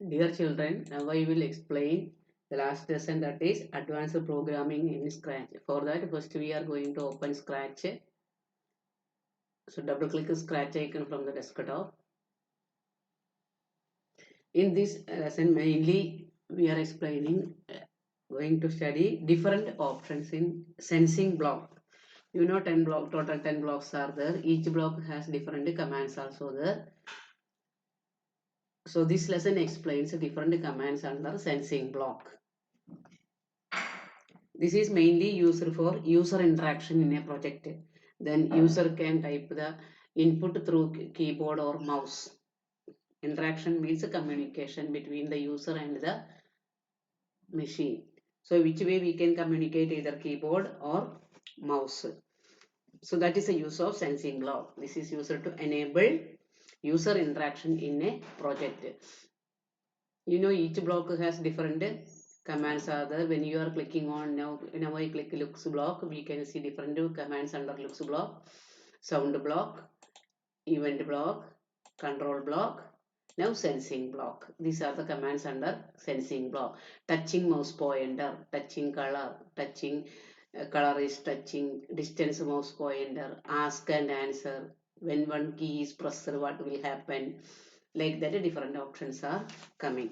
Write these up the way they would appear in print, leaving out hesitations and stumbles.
Dear children, now I will explain the last lesson, that is advanced programming in Scratch. For that, first we are going to open Scratch. So double click the Scratch icon from the desktop. In this lesson, mainly we are explaining, going to study different options in sensing block. 10 block, total 10 blocks are there. Each block has different commands also there. So this lesson explains different commands under sensing block. This is mainly used for user interaction in a project. Then user can type the input through keyboard or mouse. Interaction means communication between the user and the machine. So which way we can communicate, either keyboard or mouse. So that is the use of sensing block. This is used to enable user interaction in a project. Each block has different commands are there. When you are clicking on, now I click looks block, we can see different commands under looks block: sound block, event block, control block, now sensing block. These are the commands under sensing block. Touching mouse pointer, touching color, touching color is touching, distance mouse pointer, ask and answer. When one key is pressed, what will happen? Like that, different options are coming.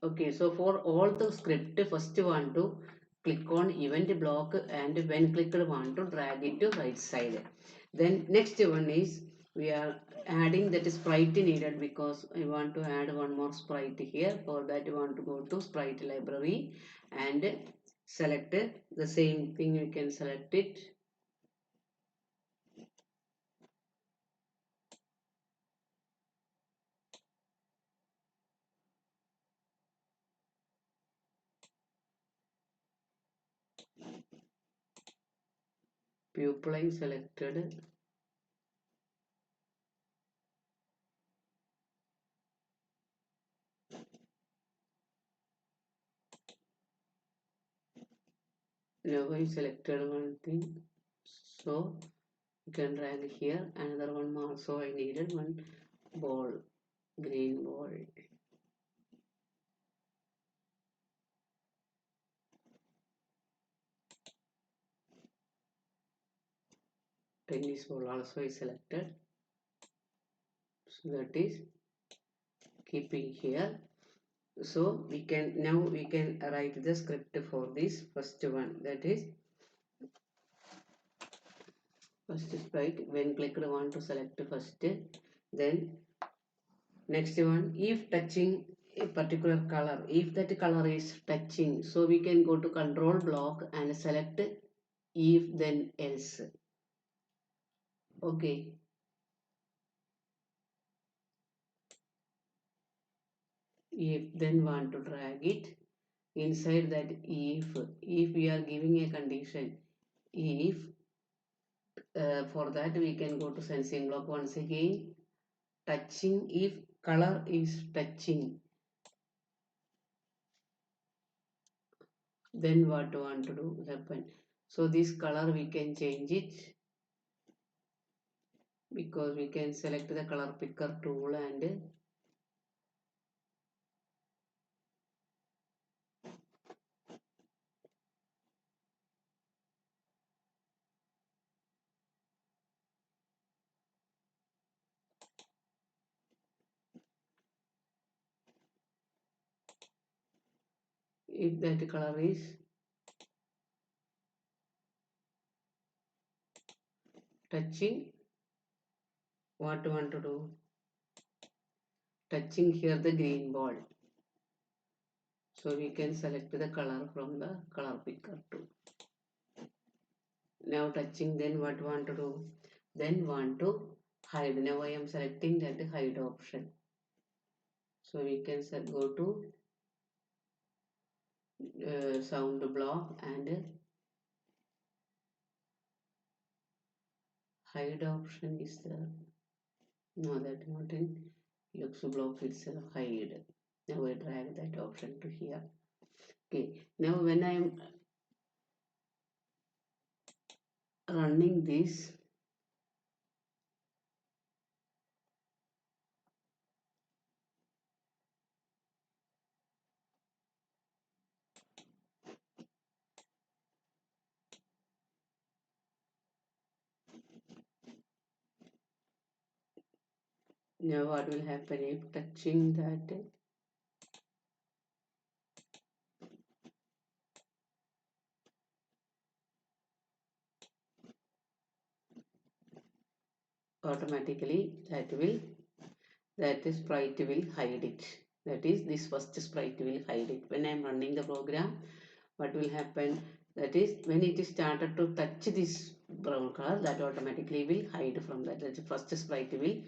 Okay, so for all the script, first you want to click on event block, and when clicked want to drag it to right side. Then next one is we are adding that sprite needed, because I want to add one more sprite here. For that you want to go to sprite library and select the same thing. You can select it. Pupil I selected. Now I selected one thing, so you can drag here. Another one more, so I needed one ball, green ball. Tennis ball also is selected, so that is keeping here. So we can write the script for this first one, that is first sprite. When clicked want to select first, then next one, if touching a particular color, if that color is touching, so we can go to control block and select if then else. Okay, if then want to drag it inside that. If we are giving a condition, if for that we can go to sensing block once again. Touching, if color is touching, then what want to do happen? So this color we can change it, because we can select the color picker tool, and if that color is touching, what want to do? Touching here the green ball, so we can select the color from the color picker tool. Now touching, then what want to do? Then want to hide. Now I am selecting that hide option, so we can go to sound block and hide option is there. No, that not in looks block itself, hide. Now I drag that option to here. Okay, now when I am running this, Now what will happen if touching that? Automatically that sprite will hide it. That is, this first sprite will hide it. When I am running the program, what will happen? That is, when it is started to touch this brown color, that automatically will hide from that. That first sprite will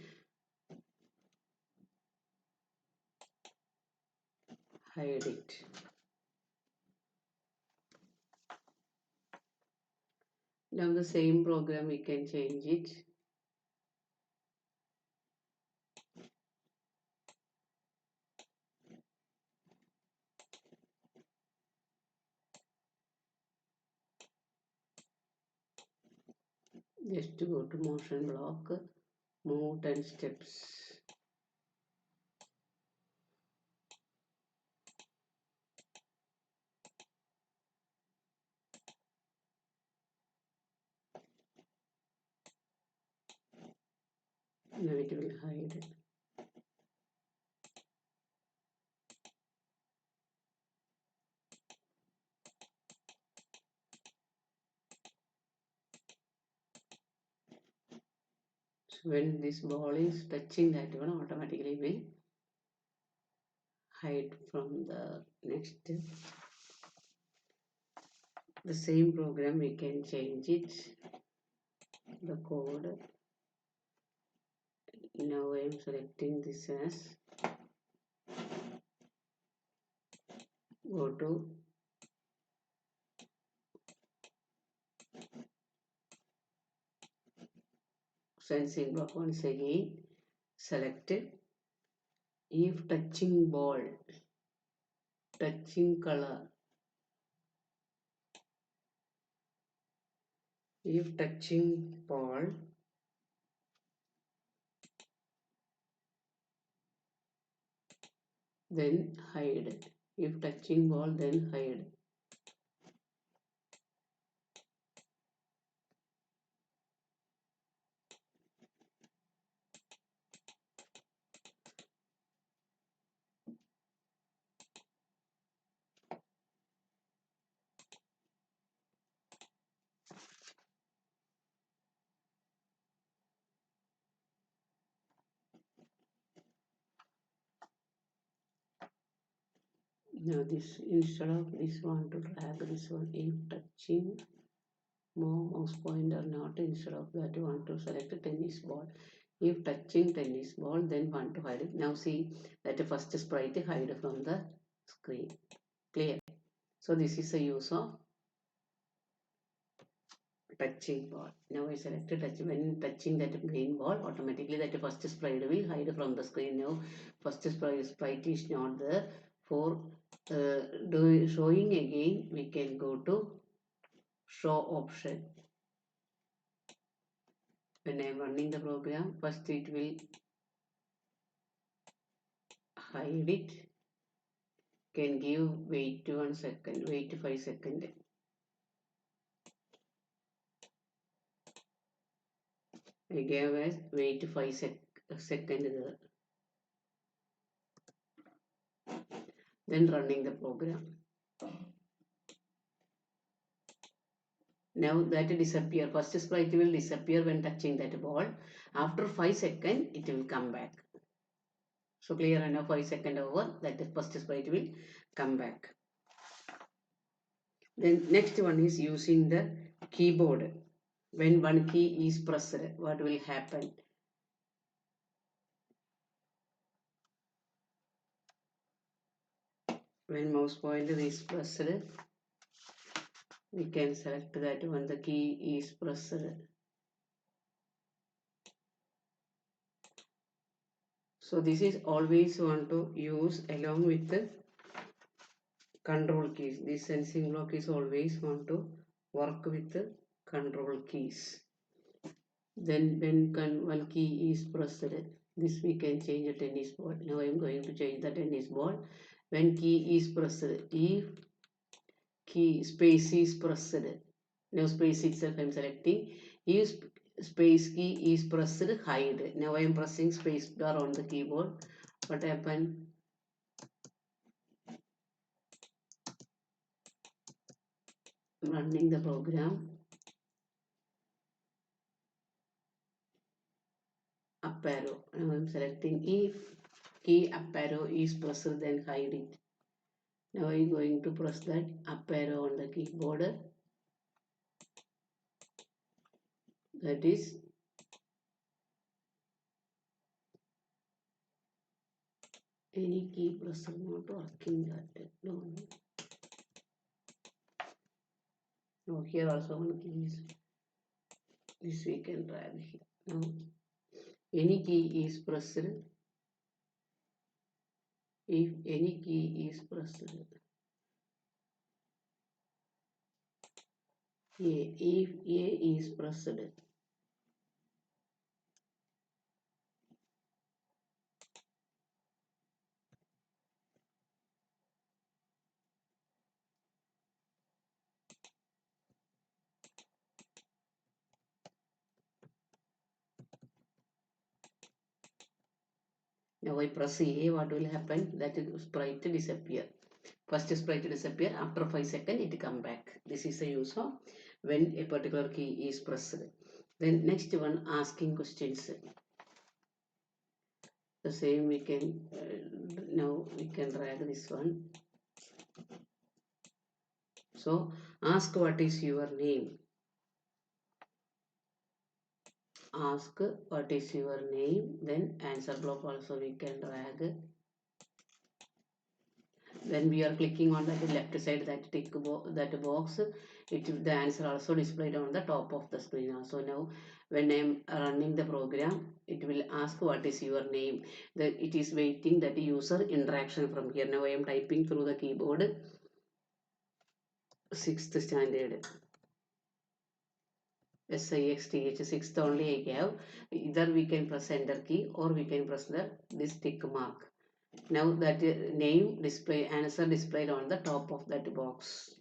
hide it. Now the same program we can change it. Just to go to motion block, move 10 steps. Now it will hide. So when this ball is touching that one, automatically will hide from the next. The same program we can change it, the code. Now I am selecting this as, go to sensing block once again, select if touching ball, touching color, if touching ball, then hide. If touching ball, then hide. Now this, instead of this one, to drag this one, if touching more mouse pointer not, instead of that you want to select a tennis ball. If touching tennis ball, then want to hide it. Now see that the first sprite hide from the screen. Clear? So this is the use of touching ball. Now I select touch. When touching that green ball, automatically that first sprite will hide from the screen. Now first sprite is not there. For showing again, we can go to show option. When I am running the program, first it will hide it. Can give wait 1 second, wait 5 seconds. I gave as wait 5 seconds there. Then running the program. Now that disappear. First sprite will disappear when touching that ball. After 5 seconds, it will come back. So clear enough, 5 seconds over, that the first sprite will come back. Then next one is using the keyboard. When one key is pressed, what will happen? When mouse pointer is pressed, we can select that when the key is pressed. So this is always want to use along with the control keys. This sensing block is always want to work with the control keys. Then when one key is pressed, this we can change the tennis ball. Now I am going to change the tennis ball. When key is pressed, if key space is pressed, now space itself I am selecting. If space key is pressed, hide. Now I am pressing space bar on the keyboard. What happened? Running the program. Up arrow. Now I am selecting if key up arrow is pressed, then hide it. Now I am going to press that up arrow on the keyboard. That is any key pressure not working that. No. Now here also one key is this we can drag here. Now any key is pressed. If any key is pressed. If A is pressed. Now I press A, what will happen? That sprite disappear. First sprite disappear, after 5 seconds it come back. This is the use of when a particular key is pressed. Then next one, asking questions. The same we can, now we can drag this one. So ask what is your name. Ask what is your name. Then answer block also we can drag. When we are clicking on the left side that that box, the answer also displayed on the top of the screen also. Now when I am running the program, it will ask what is your name. That it is waiting that user interaction from here. Now I am typing through the keyboard 6th standard. SIXTH, 6th only I have. Either we can press enter key or we can press this tick mark. Now that name display answer displayed on the top of that box.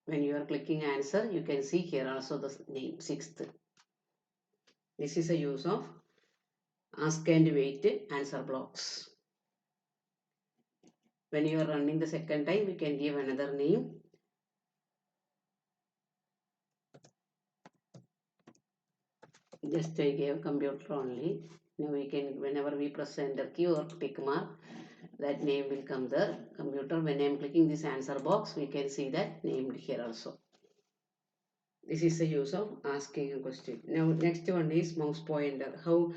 When you are clicking answer, you can see here also the name 6th. This is a use of ask and wait answer blocks. When you are running the second time, we can give another name. Just I gave computer only. Now we can, whenever we press enter key or tick mark, that name will come there. Computer, when I am clicking this answer box, we can see that named here also. This is the use of asking a question. Now next one is mouse pointer. How,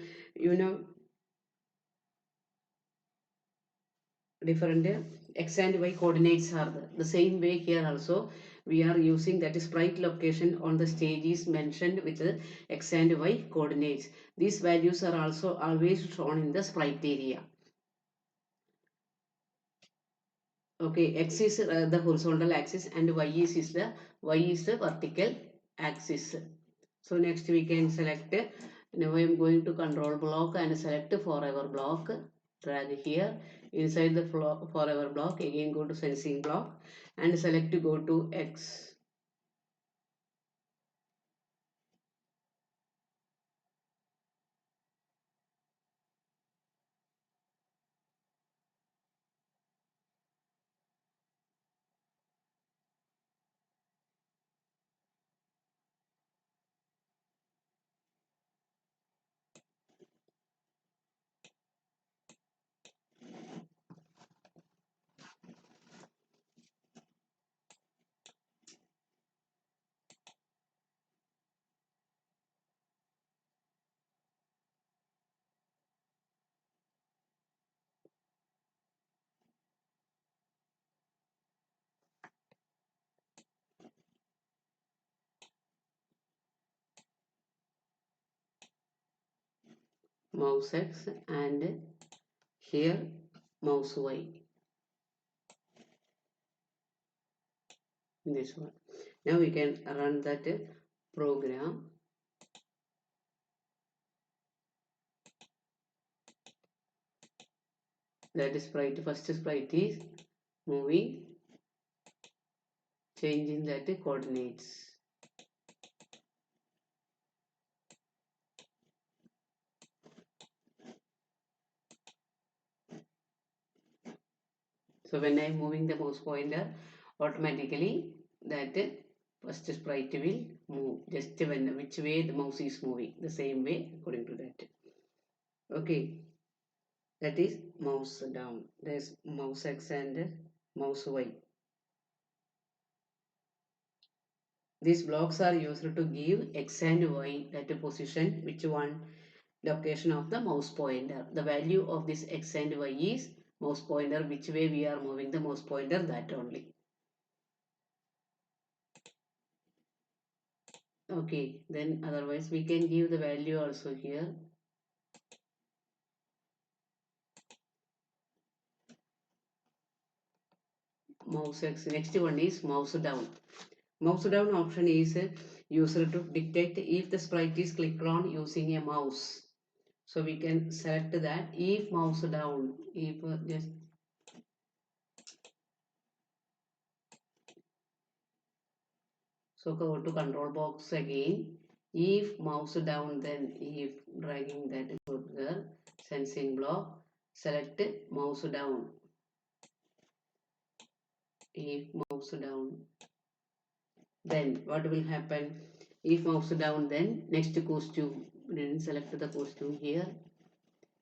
different x and y coordinates are there. The same way here also we are using that sprite location on the stage is mentioned with the x and y coordinates. These values are also always shown in the sprite area. Okay, x is the horizontal axis and y is the vertical axis. So next we can select, now I am going to control block and select forever block. Drag here inside the forever block, again go to sensing block and select go to X. Mouse X and here mouse Y. This one. Now we can run that program. That sprite, first sprite is moving, changing that coordinates. So when I am moving the mouse pointer, automatically that first sprite will move just when which way the mouse is moving, the same way according to that. Okay, that is mouse down. There's mouse X and mouse Y. These blocks are used to give X and Y that position which one location of the mouse pointer. The value of this X and Y is mouse pointer, which way we are moving the mouse pointer, that only. Okay, then otherwise we can give the value also here. Mouse X. Next one is mouse down. Mouse down option is used to dictate if the sprite is clicked on using a mouse. So we can select that if mouse down, if just so go to control box again. If mouse down, then if dragging that further, sensing block, select mouse down. If mouse down, then what will happen? If mouse down, then next costume. Then select the costume here.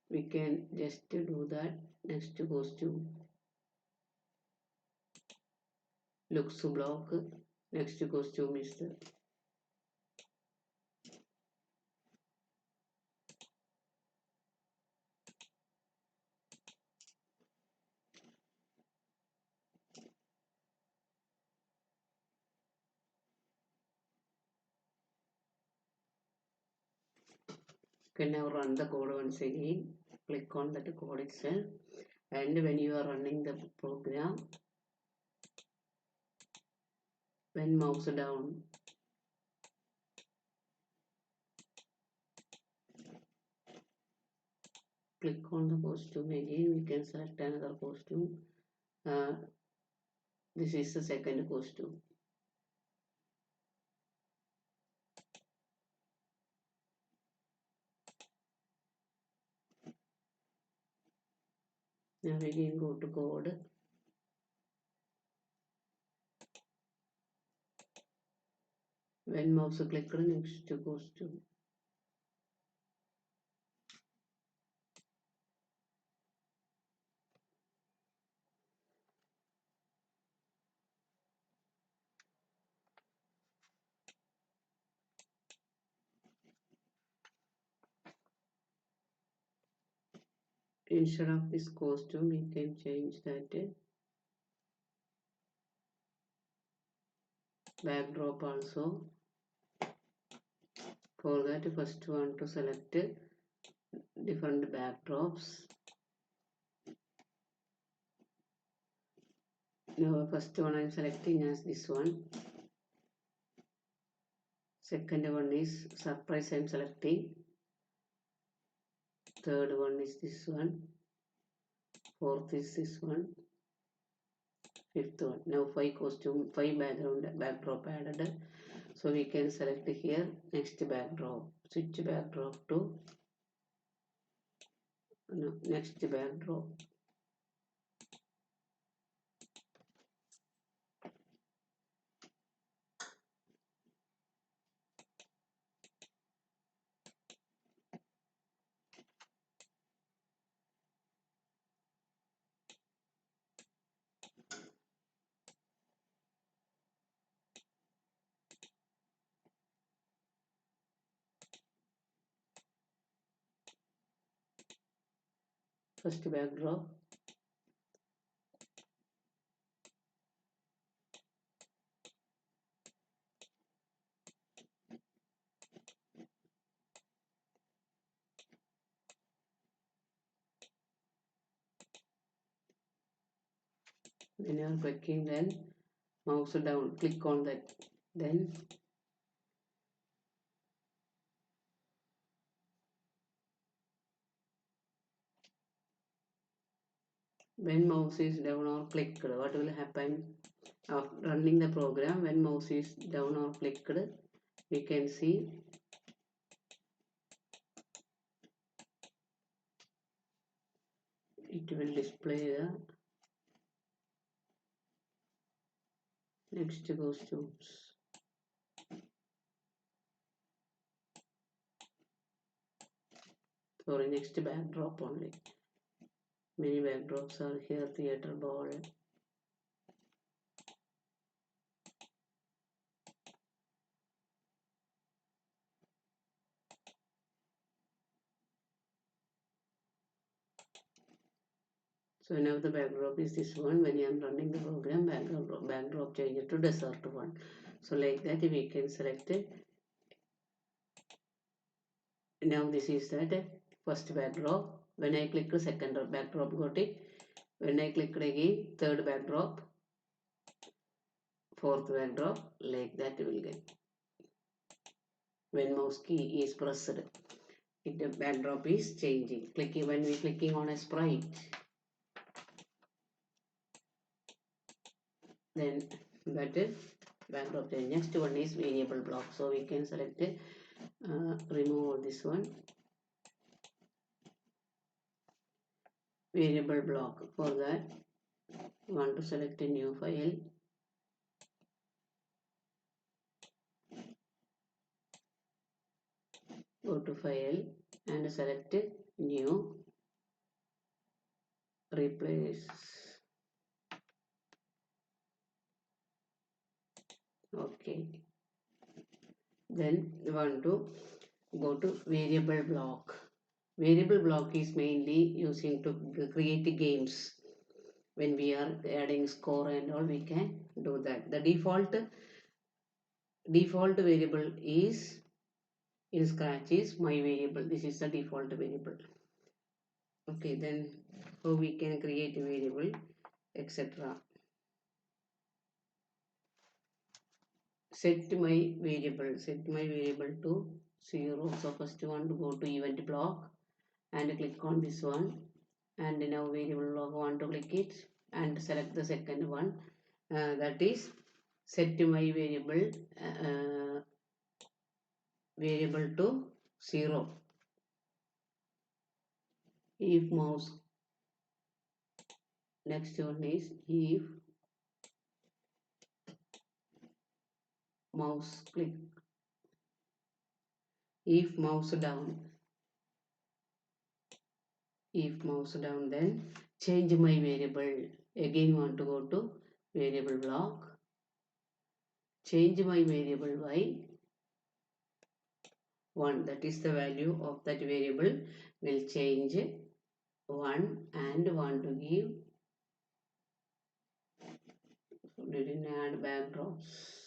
We can just do that. Next costume. Looks block. Next costume is the can now run the code once again. Click on that code itself, and when you are running the program, when mouse down, click on the costume again. We can select another costume. This is the second costume. Now again go to code. When mouse click on next costume. Instead of this costume, we can change that backdrop also. For that, first one to select different backdrops. Now first one I am selecting as this one. Second one is surprise I am selecting. Third one is this one. Fourth is this one. Fifth one. Now 5 costume, 5 backdrop added. So we can select here next backdrop. Switch backdrop to next backdrop. First backdrop. When you are clicking, then mouse down, click on that. Then when mouse is down or clicked, what will happen after running the program? When mouse is down or clicked, we can see it will display the Next costumes. Sorry, next backdrop only. Many backdrops are here. Theater ball. So now the backdrop is this one. When you are running the program, backdrop change it to desert one. So like that we can select it. Now this is that first backdrop. When I click the second backdrop, got it. When I click again, third backdrop, fourth backdrop, like that will get. When mouse key is pressed, the backdrop is changing. Clicking when we clicking on a sprite, then that is backdrop change. Next one is variable block. So we can select it. Remove this one. Variable block. For that, want to select a new file. Go to file and select new. Replace. Okay. Then we want to go to variable block. Variable block is mainly using to create games. When we are adding score and all, we can do that. The default variable is in Scratch is my variable. This is the default variable. Okay, then how we can create a variable, etc. Set my variable to 0. So first one to go to event block and click on this one, and now variable block want to click it and select the second one, that is set my variable to 0. If mouse, next one is if mouse click, if mouse down, then change my variable. Again want to go to variable block, change my variable by 1. That is the value of that variable will change 1, and want to give, didn't add backdrops.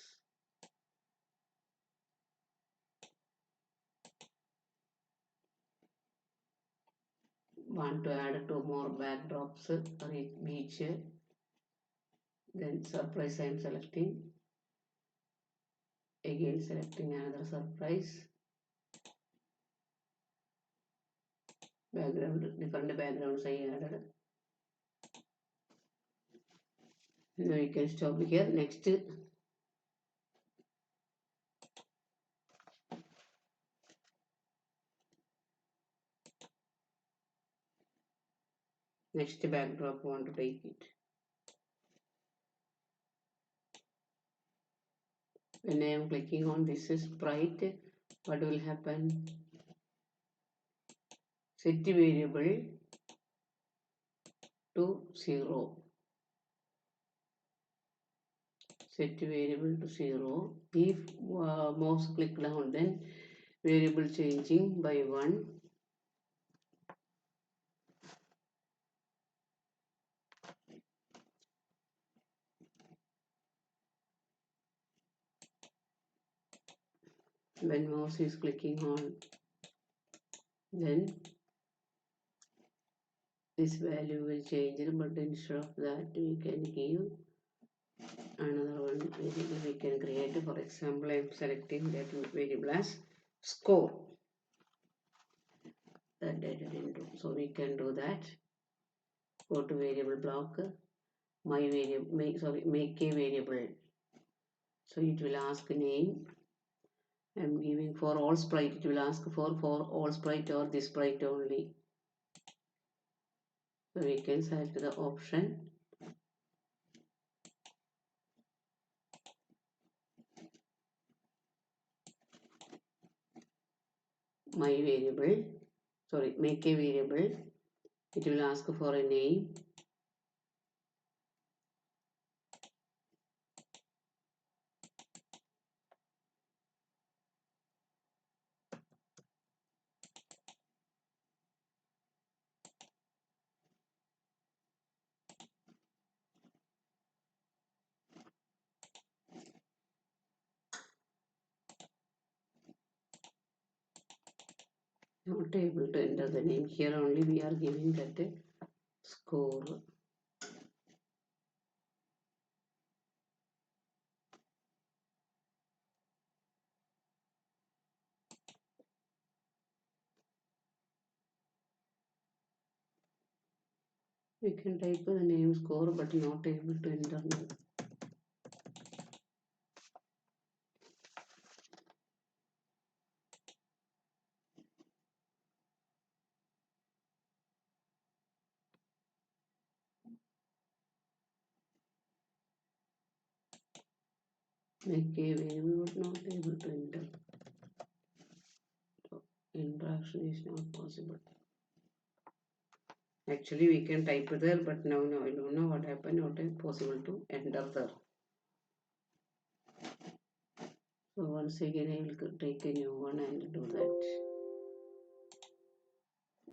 Want to add 2 more backdrops, beach, then surprise I am selecting, again selecting another surprise, background, different backgrounds I added. Now you can stop here. Next backdrop want to take it. When I am clicking on this sprite, what will happen? Set variable to 0. Set variable to 0. If mouse click down, then variable changing by 1. When mouse is clicking on, then this value will change, but instead of that we can give another one variable we can create. For example, I am selecting that variable as score. That I didn't do, so we can do that. Go to variable block, my variable, make a variable. So it will ask name. I am giving for all sprite, it will ask for all sprite or this sprite only. So we can select the option my variable, sorry, make a variable. It will ask for a name. Not able to enter the name. Here only we are giving that score. We can type the name score but not able to enter name. Make a variable but not able to enter. So interaction is not possible. Actually we can type there, but now I don't know what happened, not possible to enter there. So once again I will take a new one and do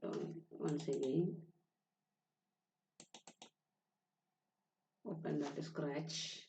that. Once again open that Scratch.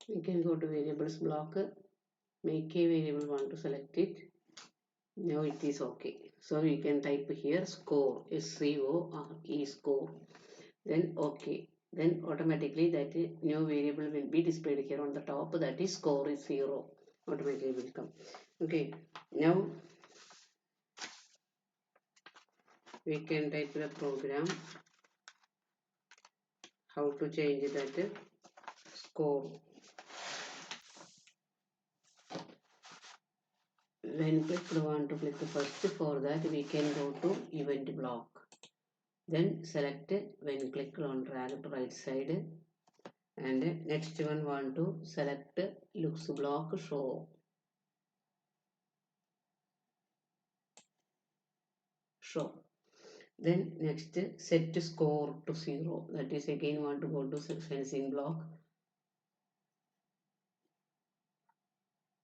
We can go to variables block, make a variable, want to select it. Now it is okay. So we can type here score, SCORE, score. Then okay. Then automatically that new variable will be displayed here on the top. That is score is 0. Automatically will come. Okay. Now we can type the program how to change that score. When we want to click first, for that we can go to event block. Then select when click on drag to right side, and next one want to select looks block show. Then next set score to 0. That is again want to go to sensing block.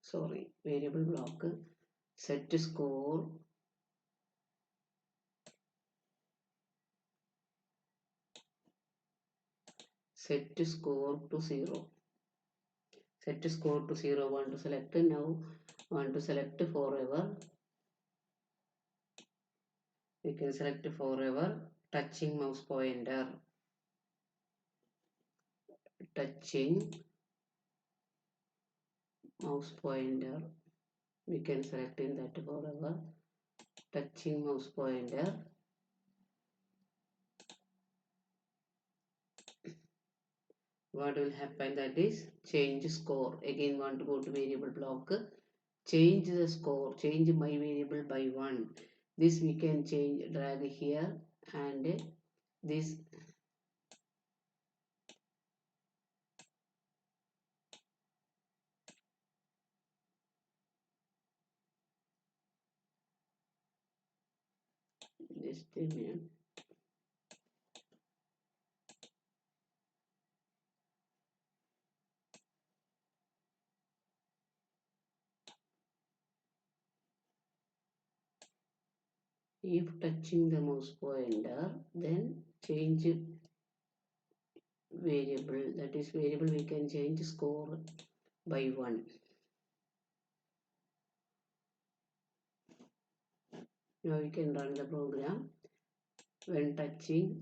Sorry, variable block. Set score. Set score to 0. Set score to 0. Want to select now. Want to select forever. We can select forever. Touching mouse pointer. Touching mouse pointer. We can select in that forever. Touching mouse pointer. What will happen, that is change score. Again want to go to variable block, change the score, change my variable by 1. This we can change, drag here, and this thing. If touching the mouse pointer, then change variable, that is variable we can change score. by 1. Now we can run the program. When touching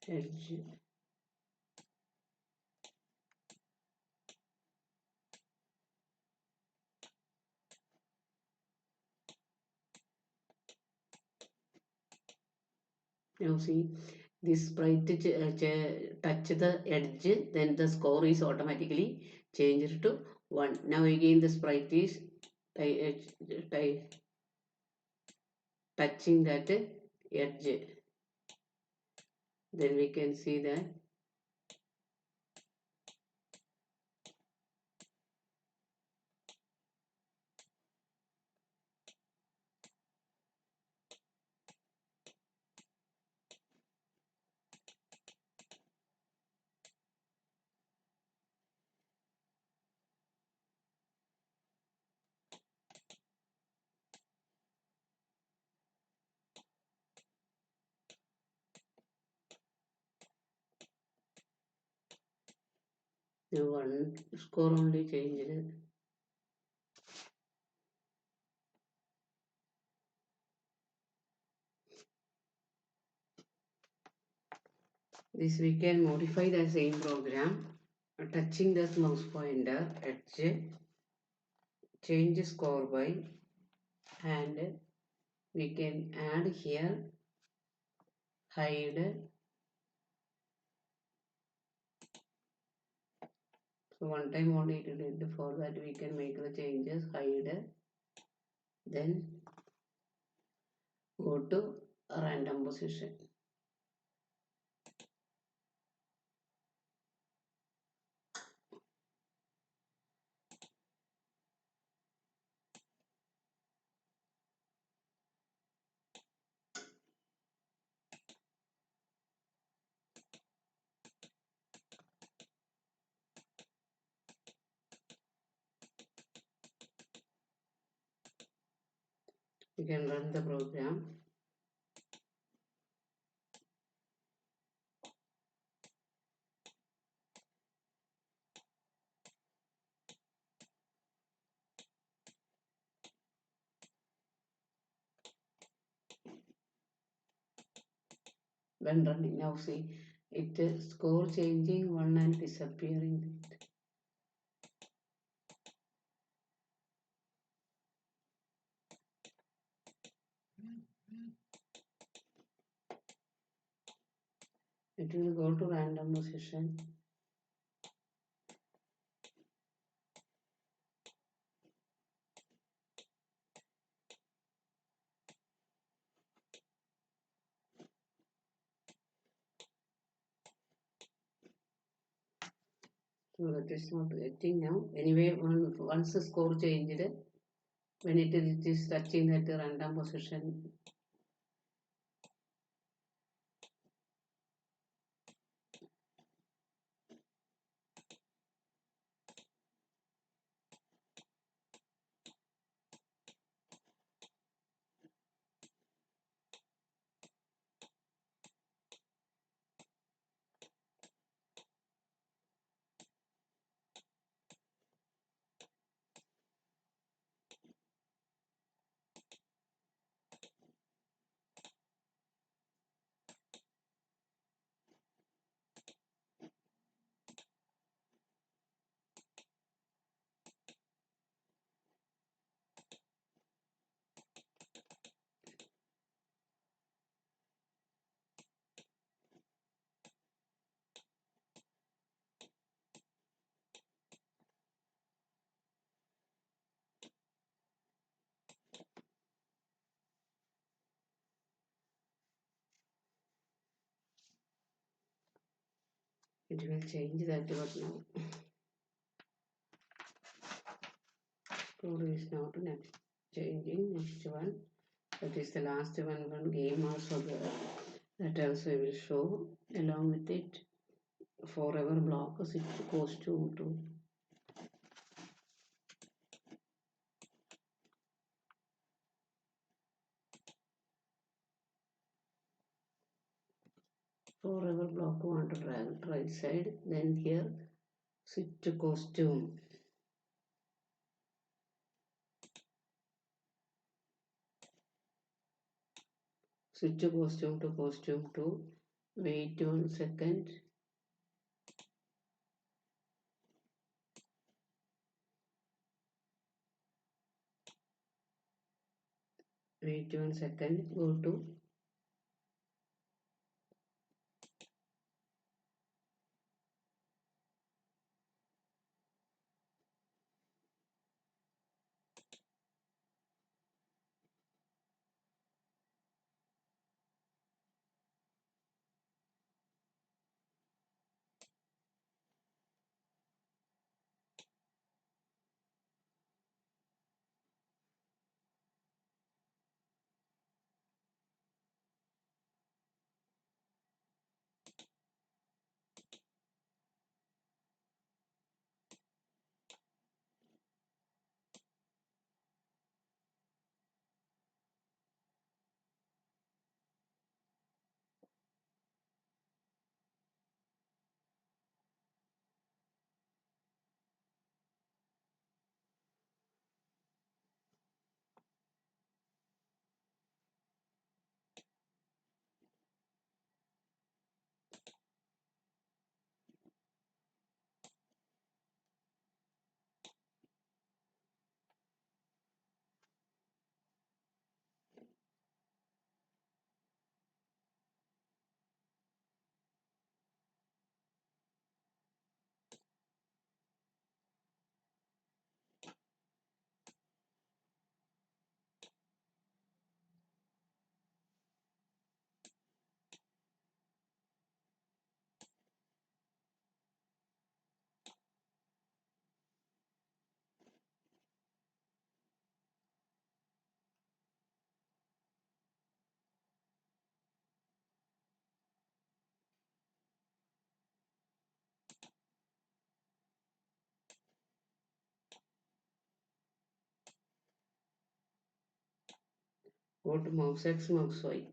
edge, now see this sprite touch the edge, then the score is automatically changed to 1. Now again the sprite is touching that edge, then we can see that the 1 score only changed. This we can modify the same program, touching the mouse pointer edge, change score by, and we can add here hide. So one time only it did, for that we can make the changes, hide, then go to random position. You can run the program. When running, now see it score changing 1 and disappearing. It will go to random position. So that is not getting now. Anyway, once the score changed, when it is touching at the random position, it will change that. But now score is not next changing. Next one, that is the last one game also there. That also I will show along with it. Forever block it costume too. For our block we want to drag it right side, then here switch to costume. Switch to costume to costume 2. Wait 1 second. Wait 1 second. Go to mouse X, mouse Y.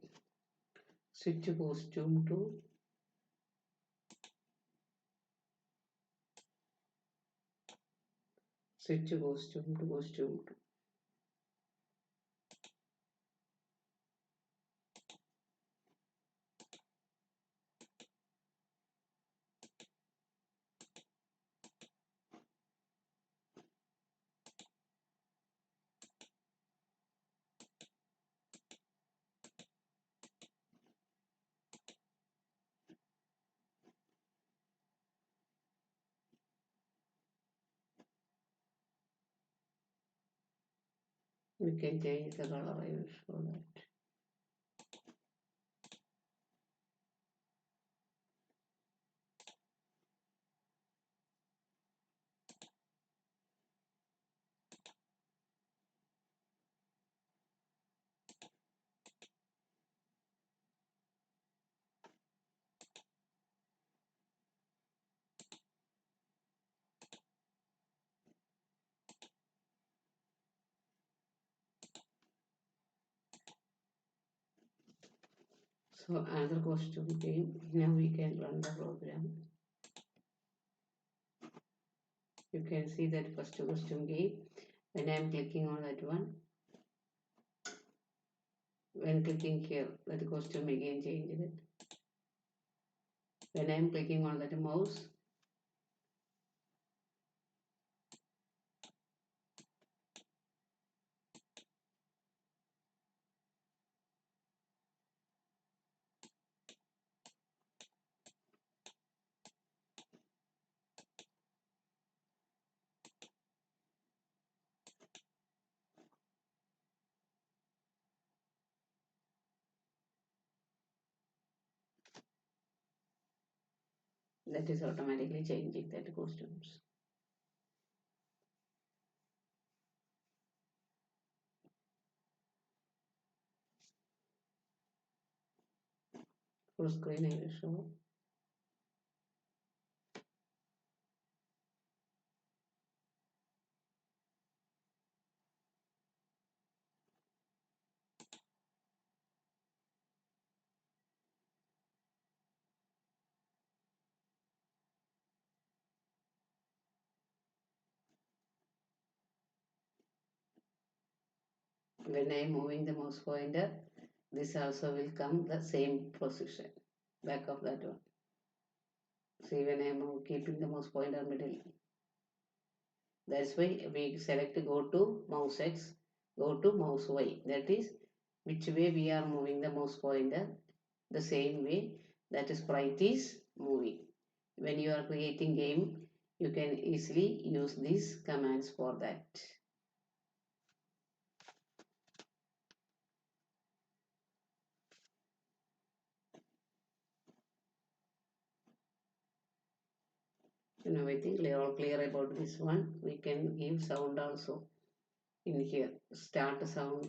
Switch to costume to switch to costume to costume 2. We can change the color. I will show that. So another costume came. Now we can run the program. You can see that first costume came. When I am clicking on that one, when clicking here, that costume again changed it. When I am clicking on that mouse, that is automatically changing that costumes. Full screen I will show. When I am moving the mouse pointer, this also will come the same position, back of that one. See, when I am keeping the mouse pointer middle. That's why we select go to mouse X, go to mouse Y. That is which way we are moving the mouse pointer, the same way that sprite is moving. When you are creating game, you can easily use these commands for that. Now I think we are all clear about this one. We can give sound also in here. Start sound.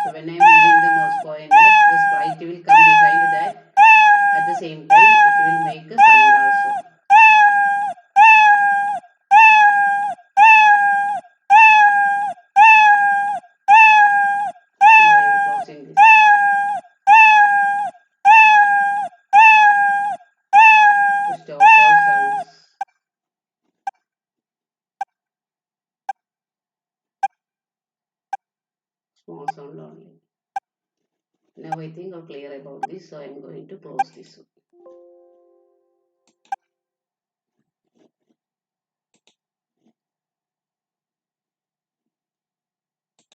So when I am moving the mouse pointer, the sprite will come behind that. At the same time, it will make a sound also. Now I am closing this. To stop all sounds. Small sound only. Now I think I'm clear about this, so I'm going to close this one.